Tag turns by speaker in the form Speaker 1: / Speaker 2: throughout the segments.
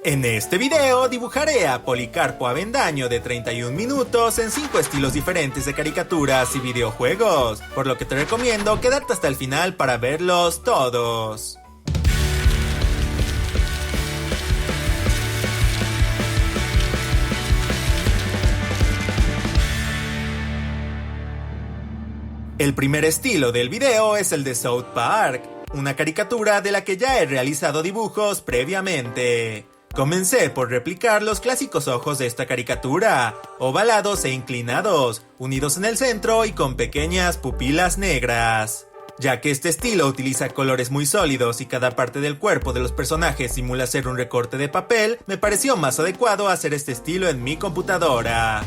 Speaker 1: En este video dibujaré a Policarpo Avendaño de 31 minutos en 5 estilos diferentes de caricaturas y videojuegos, por lo que te recomiendo quedarte hasta el final para verlos todos. El primer estilo del video es el de South Park, una caricatura de la que ya he realizado dibujos previamente. Comencé por replicar los clásicos ojos de esta caricatura, ovalados e inclinados, unidos en el centro y con pequeñas pupilas negras. Ya que este estilo utiliza colores muy sólidos y cada parte del cuerpo de los personajes simula ser un recorte de papel, me pareció más adecuado hacer este estilo en mi computadora.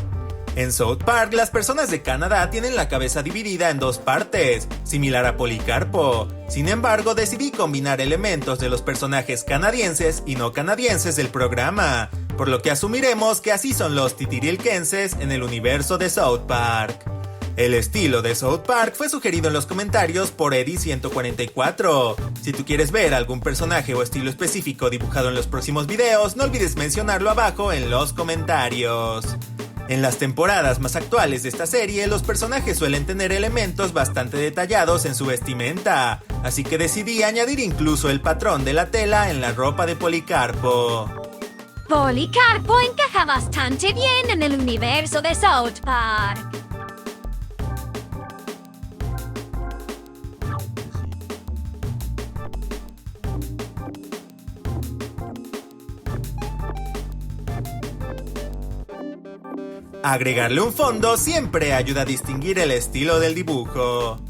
Speaker 1: En South Park, las personas de Canadá tienen la cabeza dividida en dos partes, similar a Policarpo. Sin embargo, decidí combinar elementos de los personajes canadienses y no canadienses del programa, por lo que asumiremos que así son los titirilquenses en el universo de South Park. El estilo de South Park fue sugerido en los comentarios por Eddie144. Si tú quieres ver algún personaje o estilo específico dibujado en los próximos videos, no olvides mencionarlo abajo en los comentarios. En las temporadas más actuales de esta serie, los personajes suelen tener elementos bastante detallados en su vestimenta, así que decidí añadir incluso el patrón de la tela en la ropa de Policarpo.
Speaker 2: Policarpo encaja bastante bien en el universo de South Park.
Speaker 1: Agregarle un fondo siempre ayuda a distinguir el estilo del dibujo.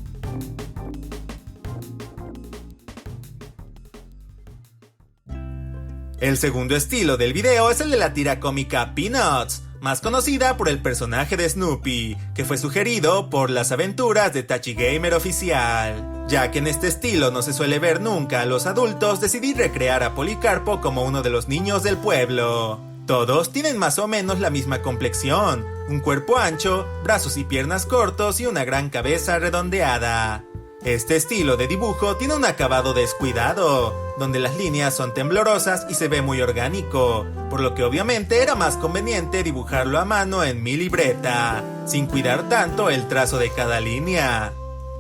Speaker 1: El segundo estilo del video es el de la tira cómica Peanuts, más conocida por el personaje de Snoopy, que fue sugerido por Las Aventuras de Tachi Gamer Oficial. Ya que en este estilo no se suele ver nunca a los adultos, decidí recrear a Policarpo como uno de los niños del pueblo. Todos tienen más o menos la misma complexión, un cuerpo ancho, brazos y piernas cortos y una gran cabeza redondeada. Este estilo de dibujo tiene un acabado descuidado, donde las líneas son temblorosas y se ve muy orgánico, por lo que obviamente era más conveniente dibujarlo a mano en mi libreta, sin cuidar tanto el trazo de cada línea.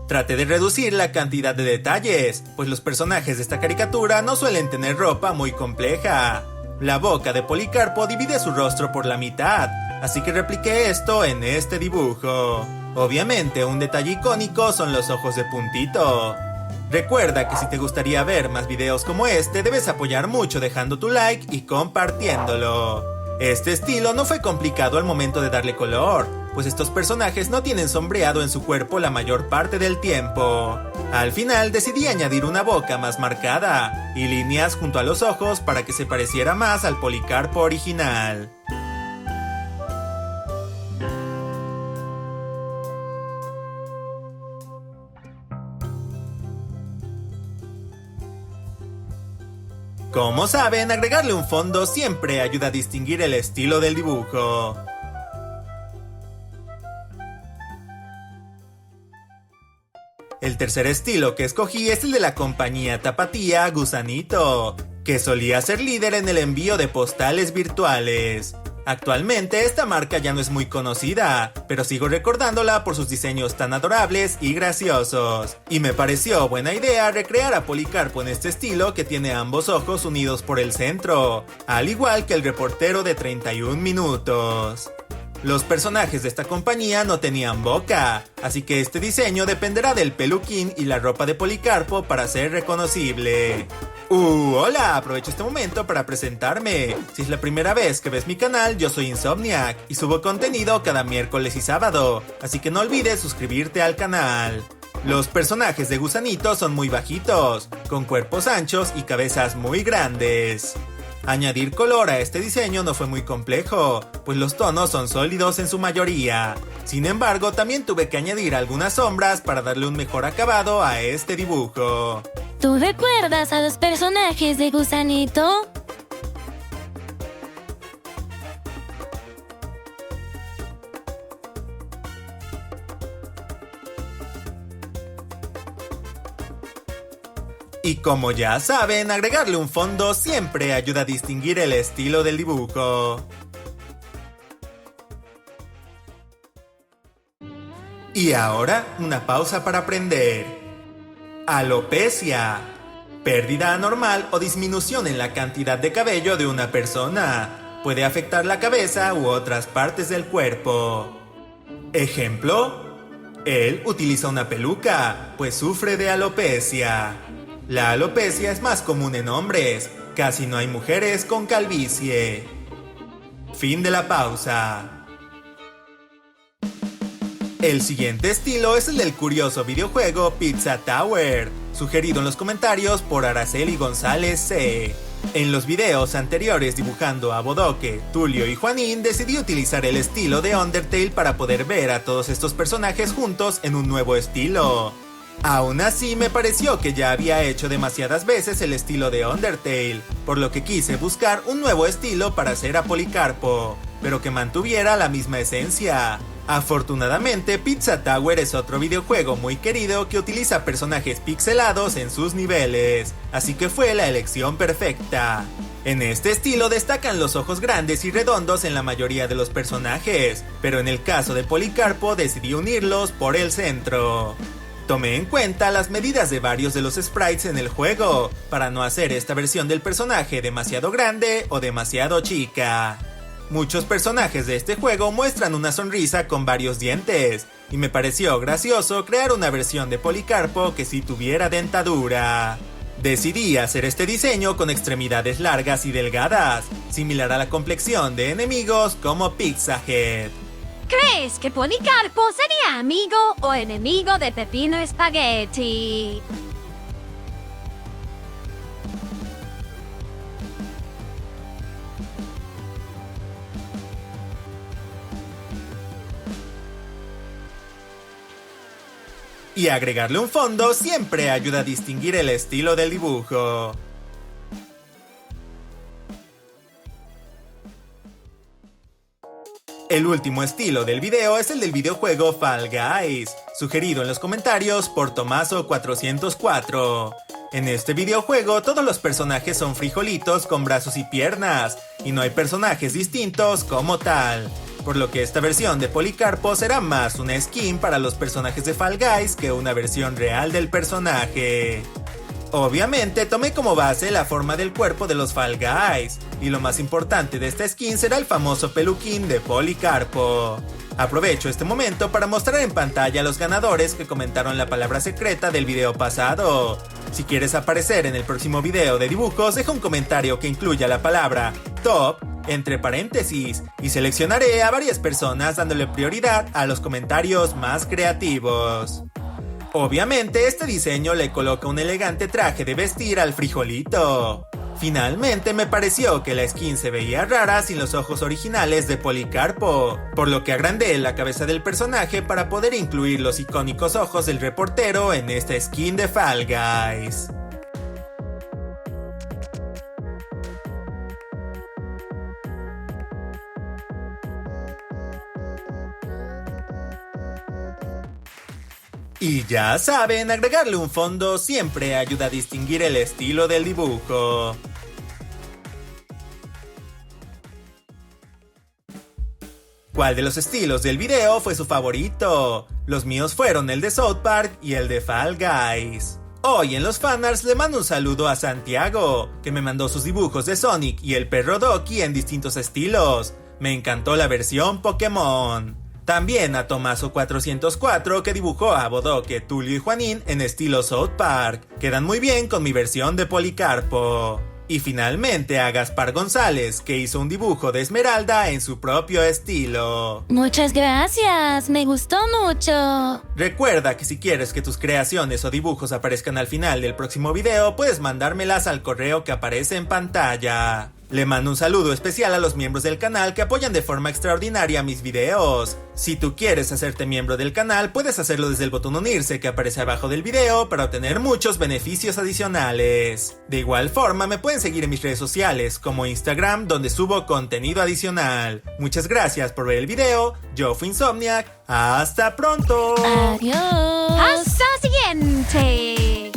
Speaker 1: Traté de reducir la cantidad de detalles, pues los personajes de esta caricatura no suelen tener ropa muy compleja. La boca de Policarpo divide su rostro por la mitad, así que repliqué esto en este dibujo. Obviamente, un detalle icónico son los ojos de puntito. Recuerda que si te gustaría ver más videos como este, debes apoyar mucho dejando tu like y compartiéndolo. Este estilo no fue complicado al momento de darle color, pues estos personajes no tienen sombreado en su cuerpo la mayor parte del tiempo. Al final decidí añadir una boca más marcada y líneas junto a los ojos para que se pareciera más al Policarpo original. Como saben, agregarle un fondo siempre ayuda a distinguir el estilo del dibujo. El tercer estilo que escogí es el de la compañía tapatía Gusanito, que solía ser líder en el envío de postales virtuales. Actualmente esta marca ya no es muy conocida, pero sigo recordándola por sus diseños tan adorables y graciosos. Y me pareció buena idea recrear a Policarpo en este estilo que tiene ambos ojos unidos por el centro, al igual que el reportero de 31 minutos. Los personajes de esta compañía no tenían boca, así que este diseño dependerá del peluquín y la ropa de Policarpo para ser reconocible. Hola, aprovecho este momento para presentarme. Si es la primera vez que ves mi canal, yo soy Insomniac y subo contenido cada miércoles y sábado, así que no olvides suscribirte al canal. Los personajes de Gusanito son muy bajitos, con cuerpos anchos y cabezas muy grandes. Añadir color a este diseño no fue muy complejo, pues los tonos son sólidos en su mayoría. Sin embargo, también tuve que añadir algunas sombras para darle un mejor acabado a este dibujo.
Speaker 3: ¿Tú recuerdas a los personajes de Gusanito?
Speaker 1: Y como ya saben, agregarle un fondo siempre ayuda a distinguir el estilo del dibujo. Y ahora, una pausa para aprender. Alopecia. Pérdida anormal o disminución en la cantidad de cabello de una persona. Puede afectar la cabeza u otras partes del cuerpo. Ejemplo: él utiliza una peluca, pues sufre de alopecia. La alopecia es más común en hombres. Casi no hay mujeres con calvicie. Fin de la pausa. El siguiente estilo es el del curioso videojuego Pizza Tower, sugerido en los comentarios por Araceli González C. En los videos anteriores dibujando a Bodoque, Tulio y Juanín, decidí utilizar el estilo de Undertale para poder ver a todos estos personajes juntos en un nuevo estilo. Aún así, me pareció que ya había hecho demasiadas veces el estilo de Undertale, por lo que quise buscar un nuevo estilo para hacer a Policarpo, pero que mantuviera la misma esencia. Afortunadamente, Pizza Tower es otro videojuego muy querido que utiliza personajes pixelados en sus niveles, así que fue la elección perfecta. En este estilo destacan los ojos grandes y redondos en la mayoría de los personajes, pero en el caso de Policarpo decidí unirlos por el centro. Tomé en cuenta las medidas de varios de los sprites en el juego, para no hacer esta versión del personaje demasiado grande o demasiado chica. Muchos personajes de este juego muestran una sonrisa con varios dientes, y me pareció gracioso crear una versión de Policarpo que sí tuviera dentadura. Decidí hacer este diseño con extremidades largas y delgadas, similar a la complexión de enemigos como Pizza Head.
Speaker 2: ¿Crees que Policarpo sería amigo o enemigo de Pepino Spaghetti?
Speaker 1: Y agregarle un fondo siempre ayuda a distinguir el estilo del dibujo. El último estilo del video es el del videojuego Fall Guys, sugerido en los comentarios por Tomaso404. En este videojuego todos los personajes son frijolitos con brazos y piernas, y no hay personajes distintos como tal, por lo que esta versión de Policarpo será más una skin para los personajes de Fall Guys que una versión real del personaje. Obviamente tomé como base la forma del cuerpo de los Fall Guys, y lo más importante de esta skin será el famoso peluquín de Policarpo. Aprovecho este momento para mostrar en pantalla a los ganadores que comentaron la palabra secreta del video pasado. Si quieres aparecer en el próximo video de dibujos, deja un comentario que incluya la palabra top entre paréntesis, y seleccionaré a varias personas dándole prioridad a los comentarios más creativos. Obviamente este diseño le coloca un elegante traje de vestir al frijolito. Finalmente me pareció que la skin se veía rara sin los ojos originales de Policarpo, por lo que agrandé la cabeza del personaje para poder incluir los icónicos ojos del reportero en esta skin de Fall Guys. Y ya saben, agregarle un fondo siempre ayuda a distinguir el estilo del dibujo. ¿Cuál de los estilos del video fue su favorito? Los míos fueron el de South Park y el de Fall Guys. Hoy en los fanarts le mando un saludo a Santiago, que me mandó sus dibujos de Sonic y el perro Doki en distintos estilos. Me encantó la versión Pokémon. También a Tomaso404, que dibujó a Bodoque, Tulio y Juanín en estilo South Park. Quedan muy bien con mi versión de Policarpo. Y finalmente a Gaspar González, que hizo un dibujo de Esmeralda en su propio estilo.
Speaker 3: Muchas gracias, me gustó mucho.
Speaker 1: Recuerda que si quieres que tus creaciones o dibujos aparezcan al final del próximo video, puedes mandármelas al correo que aparece en pantalla. Le mando un saludo especial a los miembros del canal que apoyan de forma extraordinaria mis videos. Si tú quieres hacerte miembro del canal, puedes hacerlo desde el botón unirse que aparece abajo del video para obtener muchos beneficios adicionales. De igual forma, me pueden seguir en mis redes sociales, como Instagram, donde subo contenido adicional. Muchas gracias por ver el video. Yo fui Insomniac. ¡Hasta pronto!
Speaker 3: Adiós.
Speaker 2: ¡Hasta siguiente!